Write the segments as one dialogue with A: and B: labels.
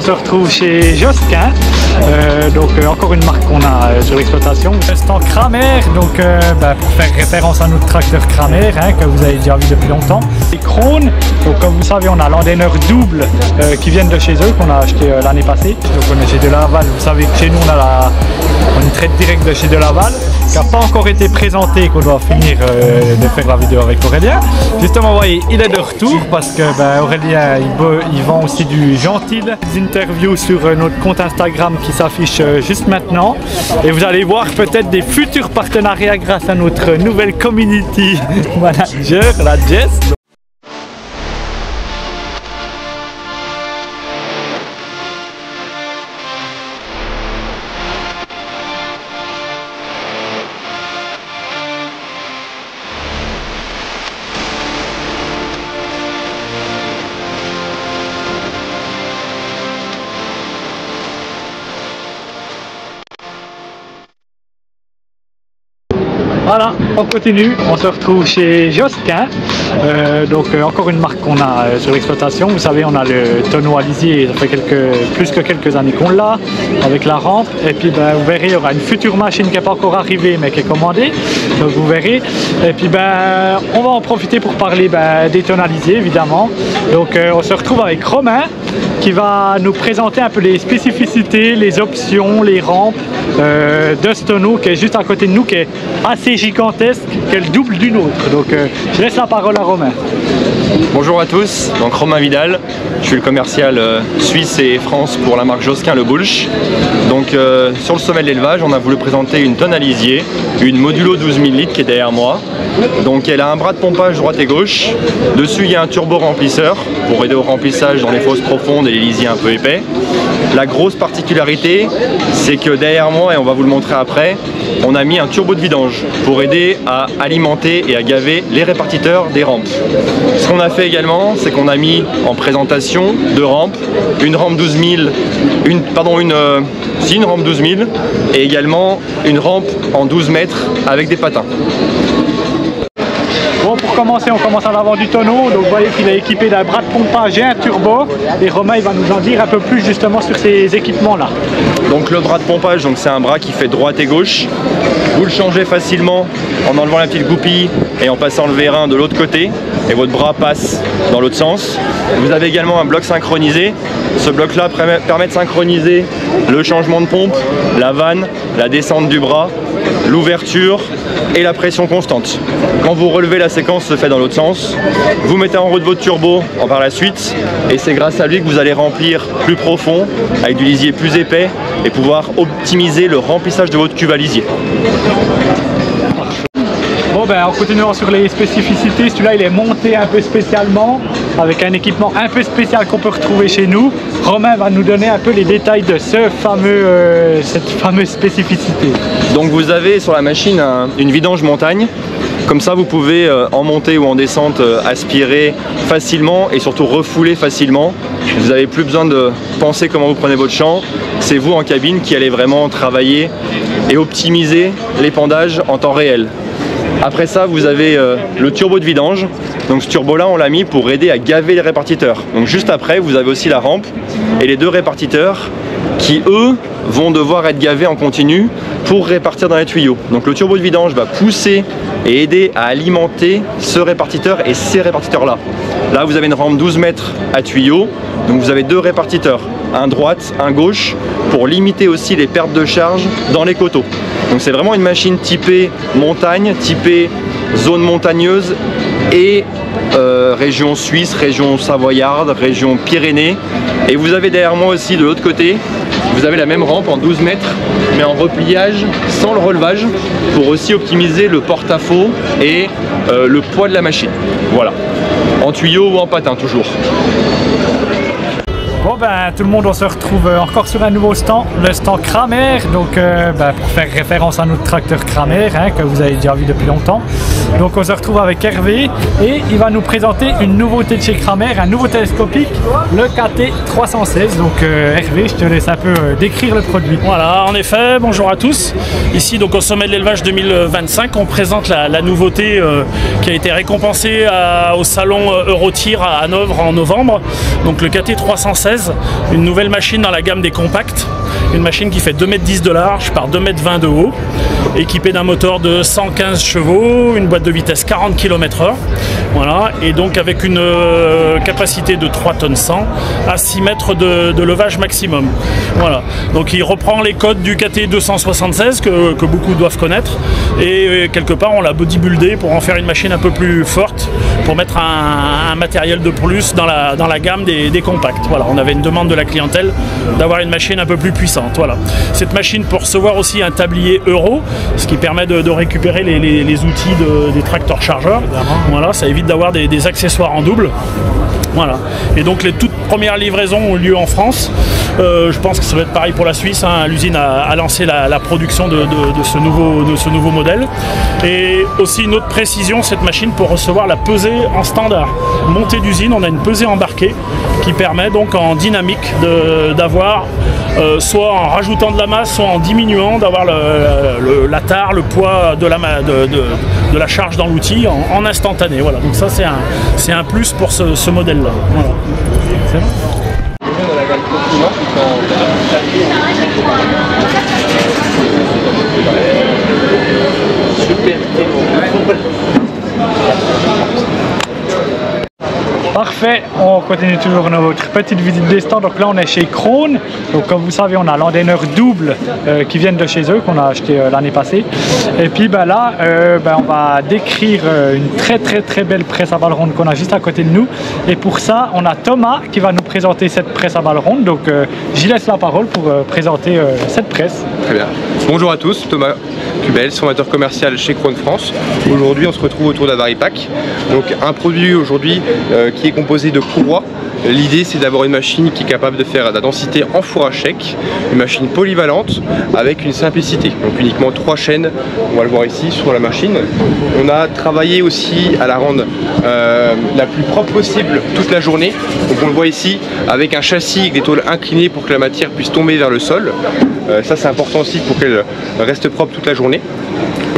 A: On se retrouve chez Josquin, encore une marque qu'on a sur l'exploitation. C'est en Kramer, pour faire référence à notre tracteur Kramer que vous avez déjà vu depuis longtemps. Les Krone, comme vous savez, on a l'endaineur double qui viennent de chez eux, qu'on a acheté l'année passée. Donc on est chez De Laval, vous savez que chez nous on une traite directe de chez De Laval, qui n'a pas encore été présenté, qu'on doit finir de faire la vidéo avec Aurélien. Justement, vous voyez, il est de retour parce que Aurélien il vend aussi du gentil. Des interviews sur notre compte Instagram qui s'affiche juste maintenant. Et vous allez voir peut-être des futurs partenariats grâce à notre nouvelle community manager, la Jess. Voilà, on continue, on se retrouve chez Josquin, encore une marque qu'on a sur l'exploitation. Vous savez, on a le tonneau à lisier, ça fait plus que quelques années qu'on l'a, avec la rampe. Et puis vous verrez, il y aura une future machine qui n'est pas encore arrivée mais qui est commandée, donc vous verrez. Et puis on va en profiter pour parler des tonneaux à lisier évidemment. Donc on se retrouve avec Romain qui va nous présenter un peu les spécificités, les options, les rampes de ce tonneau qui est juste à côté de nous, qui est assez gigantesque, qui est le double d'une autre. Donc je laisse la parole à Romain.
B: Bonjour à tous, donc Romain Vidal, je suis le commercial Suisse et France pour la marque Josquin Le Boulch. Donc sur le sommet de l'élevage, on a voulu présenter une tonne à lisier, une modulo 12 000 litres qui est derrière moi. Donc elle a un bras de pompage droite et gauche, dessus il y a un turbo remplisseur pour aider au remplissage dans les fosses profondes et les lisiers un peu épais. La grosse particularité, c'est que derrière moi, et on va vous le montrer après, on a mis un turbo de vidange pour aider à alimenter et à gaver les répartiteurs des rampes. Ce qu'on a fait également, c'est qu'on a mis en présentation deux rampes, une rampe 12 000, une rampe 12 000 et également une rampe en 12 mètres avec des patins.
A: Bon, pour commencer, on commence à l'avant du tonneau. Donc vous voyez qu'il est équipé d'un bras de pompage et un turbo. Et Romain il va nous en dire un peu plus justement sur ces équipements-là.
B: Donc le bras de pompage, c'est un bras qui fait droite et gauche. Vous le changez facilement en enlevant la petite goupille et en passant le vérin de l'autre côté. Et votre bras passe dans l'autre sens. Vous avez également un bloc synchronisé. Ce bloc-là permet de synchroniser le changement de pompe, la vanne, la descente du bras, l'ouverture et la pression constante. Quand vous relevez, la séquence se fait dans l'autre sens. Vous mettez en route votre turbo par la suite et c'est grâce à lui que vous allez remplir plus profond avec du lisier plus épais et pouvoir optimiser le remplissage de votre cuve à lisier.
A: Bon en continuant sur les spécificités, celui-là il est monté un peu spécialement avec un équipement un peu spécial qu'on peut retrouver chez nous. Romain va nous donner un peu les détails de cette fameuse spécificité. Donc
B: vous avez sur la machine une vidange montagne. Comme ça vous pouvez en montée ou en descente aspirer facilement et surtout refouler facilement. Vous n'avez plus besoin de penser comment vous prenez votre champ. C'est vous en cabine qui allez vraiment travailler et optimiser l'épandage en temps réel. Après ça, vous avez le turbo de vidange. Donc ce turbo-là, on l'a mis pour aider à gaver les répartiteurs. Donc juste après, vous avez aussi la rampe et les deux répartiteurs qui, eux, vont devoir être gavés en continu pour répartir dans les tuyaux. Donc le turbo de vidange va pousser et aider à alimenter ce répartiteur et ces répartiteurs-là. Là, vous avez une rampe 12 mètres à tuyaux. Donc vous avez deux répartiteurs, un droite, un gauche, pour limiter aussi les pertes de charge dans les coteaux. Donc c'est vraiment une machine typée montagne, typée zone montagneuse et région suisse, région savoyarde, région Pyrénées. Et vous avez derrière moi aussi de l'autre côté, vous avez la même rampe en 12 mètres mais en repliage sans le relevage pour aussi optimiser le porte-à-faux et le poids de la machine. Voilà, en tuyau ou en patin toujours.
A: Bon tout le monde, on se retrouve encore sur un nouveau stand, le stand Kramer, donc pour faire référence à notre tracteur Kramer que vous avez déjà vu depuis longtemps. Donc on se retrouve avec Hervé et il va nous présenter une nouveauté de chez Kramer, un nouveau télescopique, le KT 316. Donc Hervé, je te laisse un peu décrire le produit.
C: Voilà, en effet, bonjour à tous. Ici donc au sommet de l'élevage 2025, on présente la nouveauté qui a été récompensée au salon Eurotir à Hanovre en novembre. Donc le KT 316. 176, une nouvelle machine dans la gamme des compacts. Une machine qui fait 2,10 m de large par 2,20 m de haut, équipée d'un moteur de 115 chevaux, une boîte de vitesse 40 km/h, voilà, et donc avec une capacité de 3 tonnes 100 à 6 mètres de levage maximum. Voilà. Donc il reprend les codes du KT 276 que beaucoup doivent connaître, et quelque part on l'a bodybuildé pour en faire une machine un peu plus forte, pour mettre un matériel de plus dans la gamme des compacts. Voilà, on avait une demande de la clientèle d'avoir une machine un peu plus puissante. Voilà. Cette machine peut recevoir aussi un tablier euro, ce qui permet de récupérer les outils des tracteurs chargeurs. Voilà, ça évite d'avoir des accessoires en double. Voilà. Et donc les toutes premières livraisons ont lieu en France. Je pense que ça va être pareil pour la Suisse, hein. L'usine a lancé la production de ce nouveau modèle. Et aussi une autre précision, cette machine peut recevoir la pesée en standard. Montée d'usine, on a une pesée embarquée qui permet donc en dynamique d'avoir soit en rajoutant de la masse, soit en diminuant, d'avoir la tare, le poids de la charge dans l'outil en instantané. Voilà. Donc ça c'est un plus pour ce modèle-là. Voilà. C'est bon.
A: Parfait, on continue toujours notre petite visite des stands. Donc là on est chez Krone. Donc comme vous savez on a l'endaineur double qui viennent de chez eux, qu'on a acheté l'année passée. Et puis là on va décrire une très belle presse à balles rondes qu'on a juste à côté de nous. Et pour ça on a Thomas qui va nous présenter cette presse à balles rondes. Donc j'y laisse la parole pour présenter cette presse.
D: Très bien. Bonjour à tous, Thomas Cubel, formateur commercial chez Krone France. Aujourd'hui on se retrouve autour d'un Varipack. Donc un produit aujourd'hui qui est composé de courroies. L'idée c'est d'avoir une machine qui est capable de faire de la densité en fourrage sec, une machine polyvalente avec une simplicité. Donc uniquement 3 chaînes, on va le voir ici sur la machine. On a travaillé aussi à la rendre la plus propre possible toute la journée. Donc on le voit ici avec un châssis avec des tôles inclinées pour que la matière puisse tomber vers le sol. Ça c'est important aussi pour qu'elle reste propre toute la journée.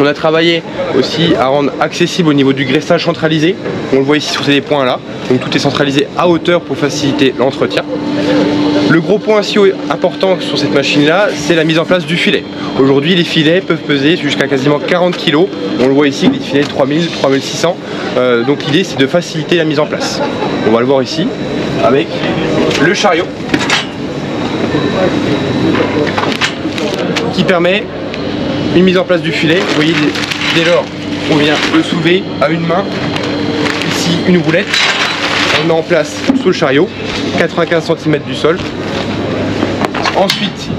D: On a travaillé aussi à rendre accessible au niveau du graissage centralisé. On le voit ici sur ces points là. Donc tout est centralisé à hauteur pour faciliter l'entretien. Le gros point aussi important sur cette machine là, c'est la mise en place du filet. Aujourd'hui les filets peuvent peser jusqu'à quasiment 40 kg. On le voit ici, des filets de 3000, 3600. Donc l'idée c'est de faciliter la mise en place. On va le voir ici avec le chariot qui permet une mise en place du filet. Vous voyez, dès lors on vient le soulever à une main, ici une roulette, on met en place sous le chariot, 95 cm du sol. Ensuite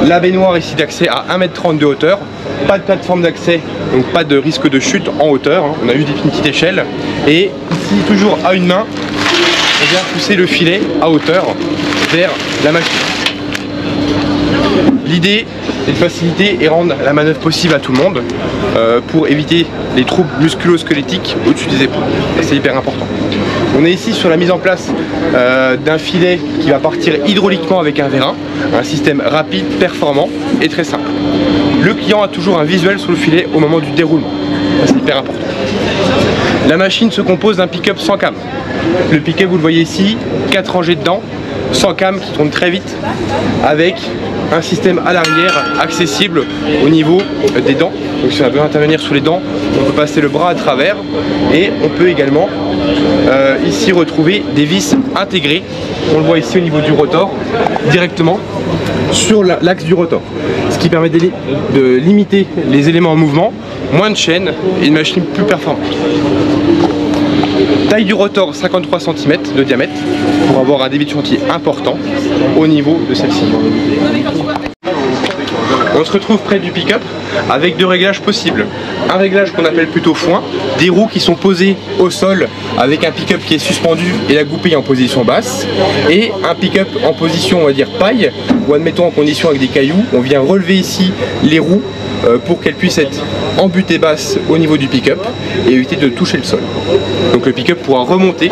D: la baignoire ici d'accès à 1,30 m de hauteur, pas de plateforme d'accès, donc pas de risque de chute en hauteur, hein. On a juste une petite échelle, et ici toujours à une main on vient pousser le filet à hauteur vers la machine. L'idée est de faciliter et rendre la manœuvre possible à tout le monde pour éviter les troubles musculo-squelettiques au-dessus des épaules. Et c'est hyper important. On est ici sur la mise en place d'un filet qui va partir hydrauliquement avec un vérin, un système rapide, performant et très simple. Le client a toujours un visuel sur le filet au moment du déroulement. C'est hyper important. La machine se compose d'un pick-up sans cam. Le pick-up, vous le voyez ici, 4 rangées dedans, sans cam qui tourne très vite, avec un système à l'arrière accessible au niveau des dents. Donc si on a besoin d'intervenir sur les dents, on peut passer le bras à travers, et on peut également ici retrouver des vis intégrées. On le voit ici au niveau du rotor, directement sur l'axe du rotor, ce qui permet de limiter les éléments en mouvement, moins de chaînes et une machine plus performante. Taille du rotor 53 cm de diamètre pour avoir un débit de chantier important au niveau de celle-ci. On se retrouve près du pick-up avec 2 réglages possibles. Un réglage qu'on appelle plutôt foin, des roues qui sont posées au sol avec un pick-up qui est suspendu et la goupille en position basse, et un pick-up en position on va dire paille, ou admettons en condition avec des cailloux, on vient relever ici les roues pour qu'elles puissent être en butée basse au niveau du pick-up et éviter de toucher le sol. Donc le pick-up pourra remonter,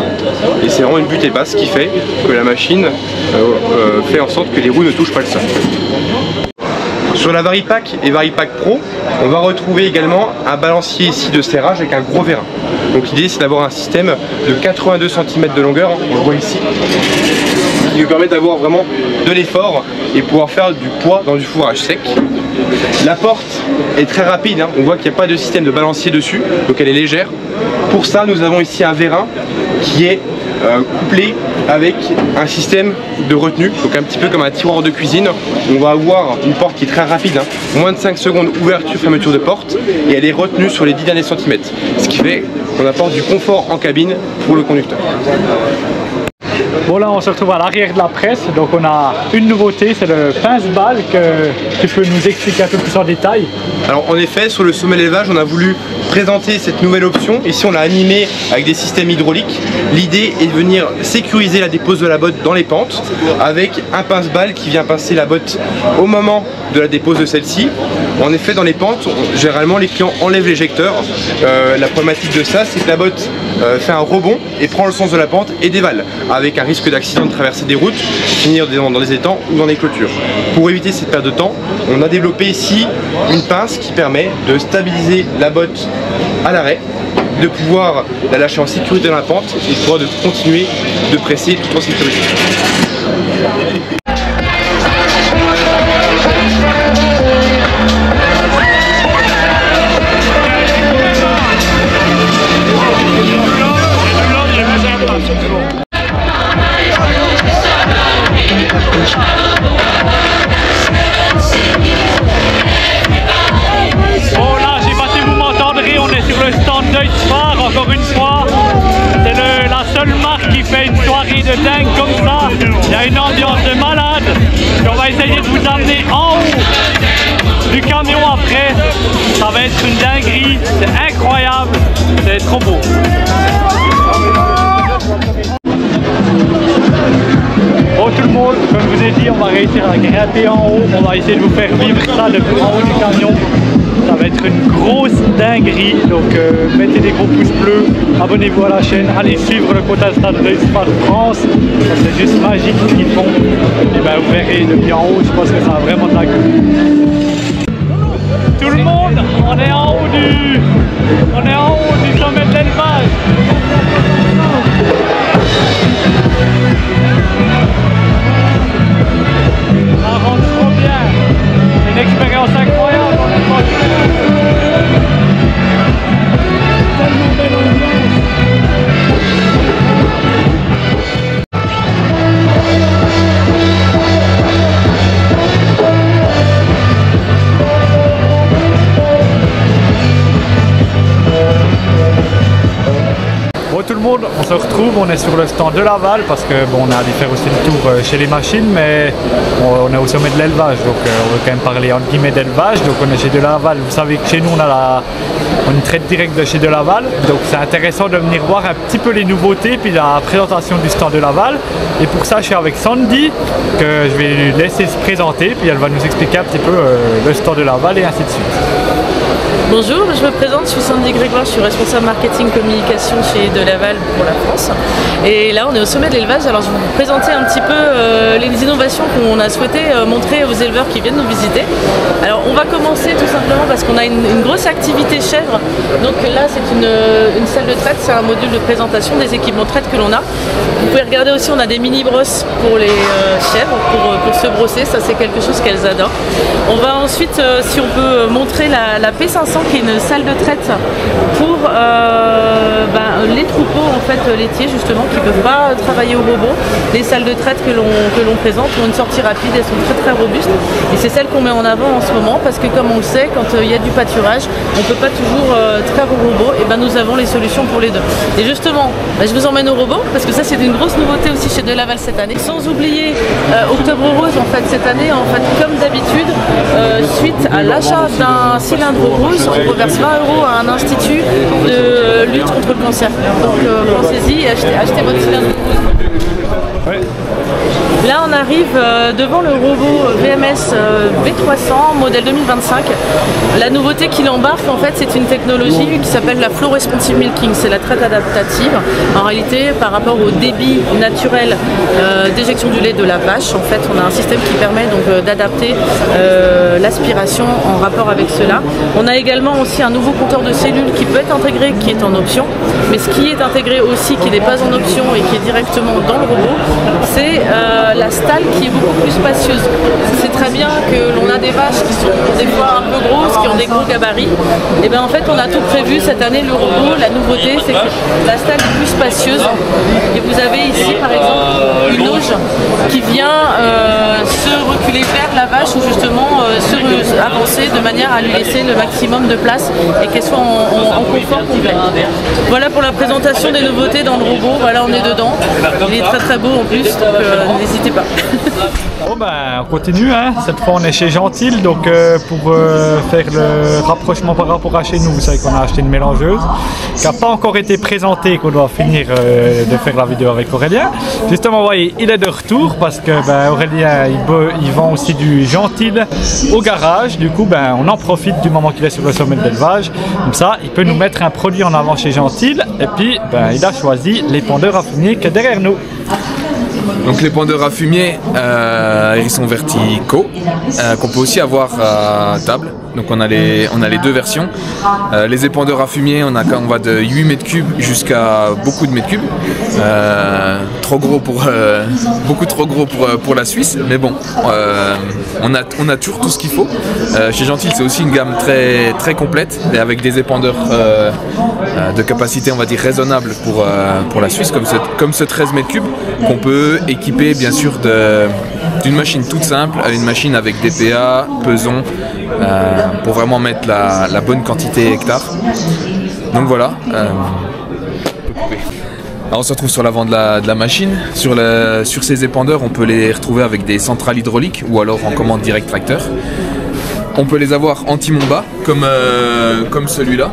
D: et c'est vraiment une butée basse qui fait que la machine fait en sorte que les roues ne touchent pas le sol. Sur la Varipack et Varipack Pro, on va retrouver également un balancier ici de serrage avec un gros vérin. Donc l'idée c'est d'avoir un système de 82 cm de longueur, on le voit ici, qui nous permet d'avoir vraiment de l'effort et pouvoir faire du poids dans du fourrage sec. La porte est très rapide, hein. On voit qu'il n'y a pas de système de balancier dessus, donc elle est légère. Pour ça, nous avons ici un vérin qui est couplé avec un système de retenue, donc un petit peu comme un tiroir de cuisine. On va avoir une porte qui est très rapide, hein. Moins de 5 secondes ouverture, fermeture de porte, et elle est retenue sur les 10 derniers centimètres, ce qui fait qu'on apporte du confort en cabine pour le conducteur.
A: Bon, là on se retrouve à l'arrière de la presse, donc on a une nouveauté, c'est le pince-balles que tu peux nous expliquer un peu plus en détail.
D: Alors en effet, sur le sommet de l'élevage, on a voulu présenter cette nouvelle option. Ici on l'a animé avec des systèmes hydrauliques. L'idée est de venir sécuriser la dépose de la botte dans les pentes avec un pince-balles qui vient pincer la botte au moment de la dépose de celle-ci. En effet, dans les pentes, généralement les clients enlèvent l'éjecteur. La problématique de ça, c'est que la botte fait un rebond et prend le sens de la pente et dévale, avec un risque d'accident de traverser des routes, finir dans des étangs ou dans des clôtures. Pour éviter cette perte de temps, on a développé ici une pince qui permet de stabiliser la botte à l'arrêt, de pouvoir la lâcher en sécurité dans la pente et de pouvoir continuer de presser tout en sécurité.
A: Encore une fois, c'est la seule marque qui fait une soirée de dingue comme ça. Il y a une ambiance de malade. Et on va essayer de vous amener en haut du camion après. Ça va être une dinguerie, c'est incroyable, c'est trop beau. Bon tout le monde, comme je vous ai dit, on va réussir à grimper en haut. On va essayer de vous faire vivre ça depuis en haut du camion. Ça va être une grosse dinguerie, donc mettez des gros pouces bleus, abonnez-vous à la chaîne, allez suivre le compte Insta de Espace France, c'est juste magique ce qu'ils font, et ben vous verrez depuis en haut, je pense que ça a vraiment de la gueule. Tout le monde, on est en haut du sommet de l'élevage. Ça rentre trop bien, c'est une expérience incroyable. Bon tout le monde, on se retrouve, on est sur le stand de Laval parce que bon, on a dû faire aussi le tour chez les machines, mais on est au sommet de l'élevage, donc on veut quand même parler entre guillemets d'élevage. Donc on est chez De Laval, vous savez que chez nous on traite direct de chez De Laval, donc c'est intéressant de venir voir un petit peu les nouveautés puis la présentation du stand de Laval. Et pour ça je suis avec Sandy que je vais lui laisser se présenter puis elle va nous expliquer un petit peu le stand de Laval et ainsi de suite.
E: Bonjour, je me présente, je suis Sandy Grégoire, je suis responsable marketing communication chez De Laval pour la France. Et là on est au sommet de l'élevage, alors je vais vous présenter un petit peu les innovations qu'on a souhaité montrer aux éleveurs qui viennent nous visiter. Alors on va commencer tout simplement parce qu'on a une grosse activité chèvre. Donc là c'est une salle de traite, c'est un module de présentation des équipements de traite que l'on a. Vous pouvez regarder aussi, on a des mini brosses pour les chèvres, pour se brosser, ça c'est quelque chose qu'elles adorent. On va ensuite, si on peut montrer la P500 qui est une salle de traite pour les troupeaux en fait laitiers justement qui ne peuvent pas travailler au robot. Les salles de traite que l'on présente ont une sortie rapide, elles sont très robustes et c'est celles qu'on met en avant en ce moment parce que comme on le sait, quand il y a du pâturage, on ne peut pas toujours traire au robot, et nous avons les solutions pour les deux. Et justement, je vous emmène au robot parce que ça c'est une grosse nouveauté aussi chez De Laval cette année. Sans oublier Octobre Rose en fait cette année, en fait comme d'habitude, suite à l'achat d'un cylindre rose, on reverse 20 € à un institut de lutte contre le cancer. Donc pensez-y et achetez votre cylindre rose.
A: Ouais.
E: Là on arrive devant le robot VMS V300 modèle 2025. La nouveauté qu'il embarque en fait c'est une technologie qui s'appelle la Flow Responsive Milking, c'est la traite adaptative. En réalité par rapport au débit naturel d'éjection du lait de la vache, en fait on a un système qui permet donc d'adapter l'aspiration en rapport avec cela. On a également aussi un nouveau compteur de cellules qui peut être intégré, qui est en option, mais ce qui est intégré aussi qui n'est pas en option et qui est directement dans le robot, c'est la stalle qui est beaucoup plus spacieuse. C'est très bien que l'on a des vaches qui sont des fois un peu grosses, qui ont des gros gabarits. Et bien en fait on a tout prévu cette année, le robot, la nouveauté c'est que la stalle est plus spacieuse. Et vous avez ici par exemple une auge qui vient se reculer vers la vache ou justement se avancer de manière à lui laisser le maximum de place et qu'elle soit en confort complet. Voilà pour la présentation des nouveautés dans le robot, voilà on est dedans. Il est très très beau en plus, donc n'hésitez pas.
A: Bon ben on continue, hein. Cette fois on est chez Gentil, donc pour faire le rapprochement par rapport à chez nous, vous savez qu'on a acheté une mélangeuse qui n'a pas encore été présentée, qu'on doit finir de faire la vidéo avec Aurélien. Justement vous voyez il est de retour parce que ben, Aurélien il vend aussi du Gentil au garage, du coup ben, on en profite du moment qu'il est sur le sommet de l'élevage, comme ça il peut nous mettre un produit en avant chez Gentil et puis ben, il a choisi l'épandeur à fumier qui est derrière nous.
F: Donc les épandeurs à fumier, ils sont verticaux, qu'on peut aussi avoir à table. Donc on a les deux versions. Les épandeurs à fumier, on va de 8 mètres cubes jusqu'à beaucoup de mètres cubes. Trop gros pour beaucoup trop gros pour la Suisse, mais bon, on a toujours tout ce qu'il faut. Chez Gentil, c'est aussi une gamme très très complète et avec des épandeurs de capacité, on va dire raisonnable pour la Suisse, comme ce 13 mètres cubes qu'on peut équiper bien sûr d'une machine toute simple à une machine avec des PA, pesons, pour vraiment mettre la bonne quantité hectare. Donc voilà. Alors on se retrouve sur l'avant de la machine. Sur ces épandeurs, on peut les retrouver avec des centrales hydrauliques ou alors en commande direct tracteur. On peut les avoir en timon bas, comme celui-là.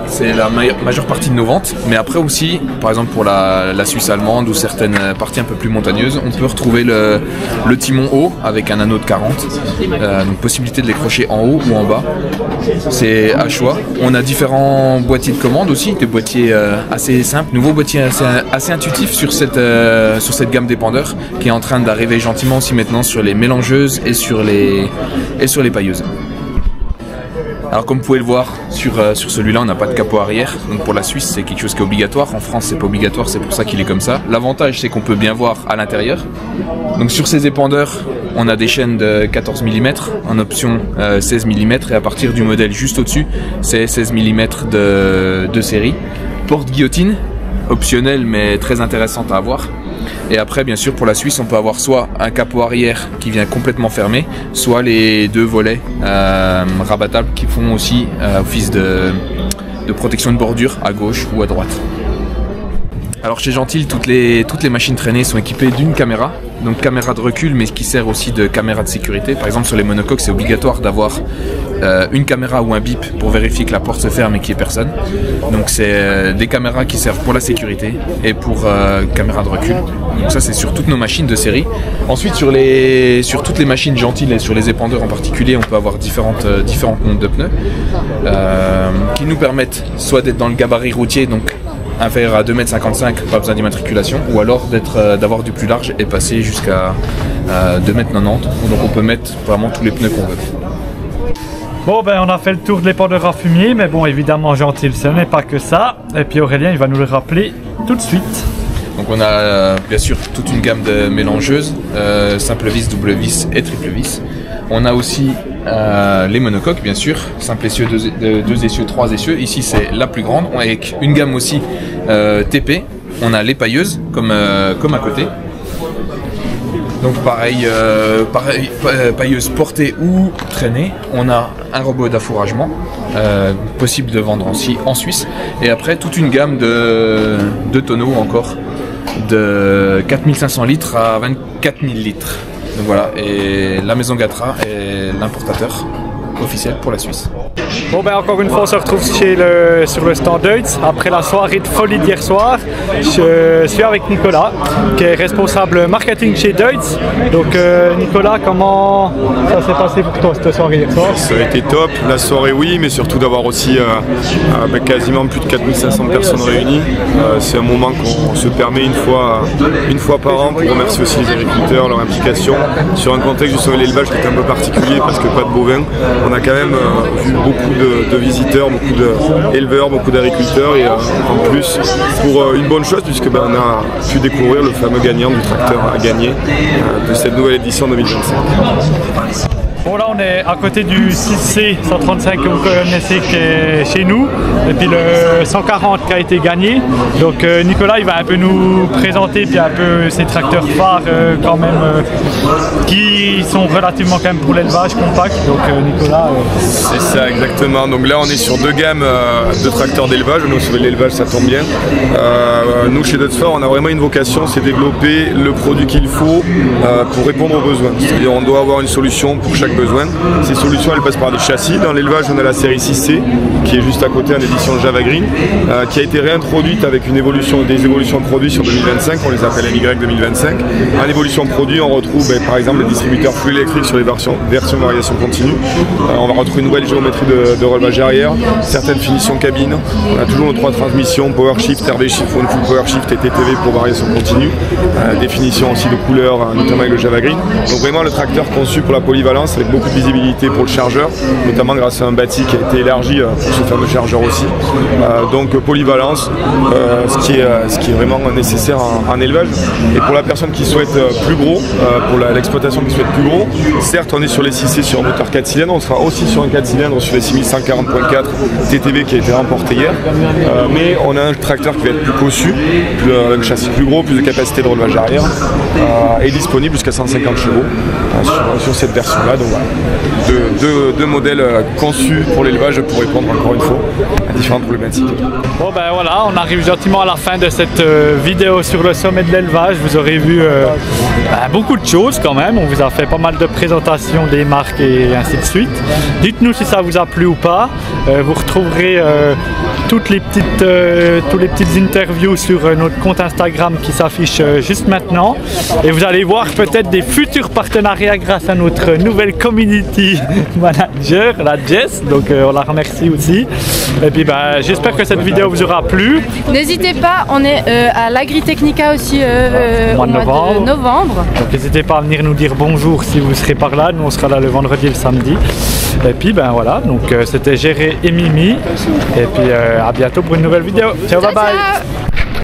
F: C'est la majeure partie de nos ventes, mais après aussi, par exemple pour la Suisse allemande ou certaines parties un peu plus montagneuses, on peut retrouver le timon haut avec un anneau de 40, donc possibilité de les crocher en haut ou en bas, c'est à choix. On a différents boîtiers de commande aussi, des boîtiers assez simples, nouveaux boîtiers assez intuitifs sur cette gamme d'épandeurs qui est en train d'arriver gentiment aussi maintenant sur les mélangeuses et sur les pailleuses. Alors comme vous pouvez le voir, sur celui-là on n'a pas de capot arrière, donc pour la Suisse c'est quelque chose qui est obligatoire, en France c'est pas obligatoire, c'est pour ça qu'il est comme ça. L'avantage c'est qu'on peut bien voir à l'intérieur. Donc sur ces épandeurs, on a des chaînes de 14 mm, en option 16 mm et à partir du modèle juste au-dessus, c'est 16 mm de série. Porte-guillotine, optionnelle mais très intéressante à avoir. Et après bien sûr pour la Suisse on peut avoir soit un capot arrière qui vient complètement fermé, soit les deux volets rabattables qui font aussi office de protection de bordure à gauche ou à droite. Alors chez Gentil, toutes les machines traînées sont équipées d'une caméra, donc caméra de recul mais qui sert aussi de caméra de sécurité. Par exemple sur les monocoques c'est obligatoire d'avoir une caméra ou un bip pour vérifier que la porte se ferme et qu'il n'y ait personne. Donc c'est des caméras qui servent pour la sécurité et pour caméra de recul. Donc ça c'est sur toutes nos machines de série. Ensuite sur toutes les machines Gentil et sur les épandeurs en particulier, on peut avoir différentes montres de pneus qui nous permettent soit d'être dans le gabarit routier, donc inférieur à 2,55 m, pas besoin d'immatriculation, ou alors d'avoir du plus large et passer jusqu'à 2,90 m. Donc on peut mettre vraiment tous les pneus qu'on veut.
A: Bon ben on a fait le tour de l'épandeur à fumier, mais bon évidemment Gentil ce n'est pas que ça, et puis Aurélien il va nous le rappeler tout de suite.
F: Donc on a bien sûr toute une gamme de mélangeuses, simple vis, double vis et triple vis. On a aussi les monocoques bien sûr, simple essieu, deux essieux, trois essieux. Ici c'est la plus grande, avec une gamme aussi TP. On a les pailleuses comme à côté. Donc pareil, pailleuse portée ou traînée. On a un robot d'affouragement, possible de vendre aussi en Suisse. Et après toute une gamme de tonneaux encore, de 4500 litres à 24 000 litres. Donc voilà, et la maison Gatra est l'importateur officiel pour la Suisse.
A: Bon ben encore une fois on se retrouve sur le stand Deutz après la soirée de folie d'hier soir. Je suis avec Nicolas qui est responsable marketing chez Deutz. Donc Nicolas, comment ça s'est passé pour toi cette soirée hier soir?
G: Ça a été top, la soirée oui, mais surtout d'avoir aussi quasiment plus de 4500 personnes réunies. C'est un moment qu'on se permet une fois par an pour remercier aussi les agriculteurs, leur implication sur un contexte de l'élevage qui est un peu particulier parce que pas de bovins. on a quand même vu beaucoup de visiteurs, beaucoup d'éleveurs, beaucoup d'agriculteurs et en plus pour une bonne chose puisque on a pu découvrir le fameux gagnant du tracteur à gagner de cette nouvelle édition 2025.
A: Bon, là on est à côté du 6C 135 que vous connaissez qui est chez nous et puis le 140 qui a été gagné. Donc Nicolas il va un peu nous présenter puis un peu ces tracteurs phares quand même qui sont relativement quand même pour l'élevage compact. Donc Nicolas...
G: C'est ça exactement. Donc là on est sur deux gammes de tracteurs d'élevage. Nous sur l'élevage ça tombe bien. Nous chez Dutzfar on a vraiment une vocation, c'est développer le produit qu'il faut pour répondre aux besoins. C'est-à-dire on doit avoir une solution pour chaque besoin. Ces solutions elles passent par des châssis. Dans l'élevage on a la série 6C qui est juste à côté en édition Java Green qui a été réintroduite avec des évolutions de produits sur 2025, on les appelle MY 2025. En évolution de produits on retrouve par exemple les distributeurs flux électriques sur les versions variation continue. On va retrouver une nouvelle géométrie de relevage arrière, certaines finitions cabine. On a toujours nos 3 transmissions, Power Shift, RV Shift, Full Power Shift et TTV pour variation continue. Définition aussi de couleurs, notamment avec le Java Green. Donc vraiment le tracteur conçu pour la polyvalence avec beaucoup de visibilité pour le chargeur, notamment grâce à un bâti qui a été élargi pour ce fameux chargeur aussi. Donc polyvalence, ce qui est vraiment nécessaire en élevage. Et pour la personne qui souhaite plus gros, pour l'exploitation qui souhaite plus gros, certes on est sur les 6C sur un moteur 4 cylindres, on sera aussi sur un 4 cylindres sur les 6140.4 TTV qui a été remporté hier, mais on a un tracteur qui va être plus cossu, avec un châssis plus gros, plus de capacité de relevage arrière, et disponible jusqu'à 150 chevaux sur cette version-là. Donc voilà, deux modèles conçus pour l'élevage pour répondre encore une fois à différentes problématiques.
A: Bon ben voilà, on arrive gentiment à la fin de cette vidéo sur le sommet de l'élevage. Vous aurez vu beaucoup de choses quand même. On vous a fait pas mal de présentations des marques et ainsi de suite. Dites-nous si ça vous a plu ou pas. Vous retrouverez toutes les petites interviews sur notre compte Instagram qui s'affiche juste maintenant. Et vous allez voir peut-être des futurs partenariats grâce à notre nouvelle community manager, la Jess. Donc on la remercie aussi. Et puis j'espère que cette vidéo vous aura plu.
H: N'hésitez pas, on est à l'Agritechnica aussi au mois de novembre.
A: Donc n'hésitez pas à venir nous dire bonjour si vous serez par là. Nous on sera là le vendredi et le samedi. Et puis voilà, donc c'était Géré et Mimi. Et puis à bientôt pour une nouvelle vidéo. Ciao, bye bye.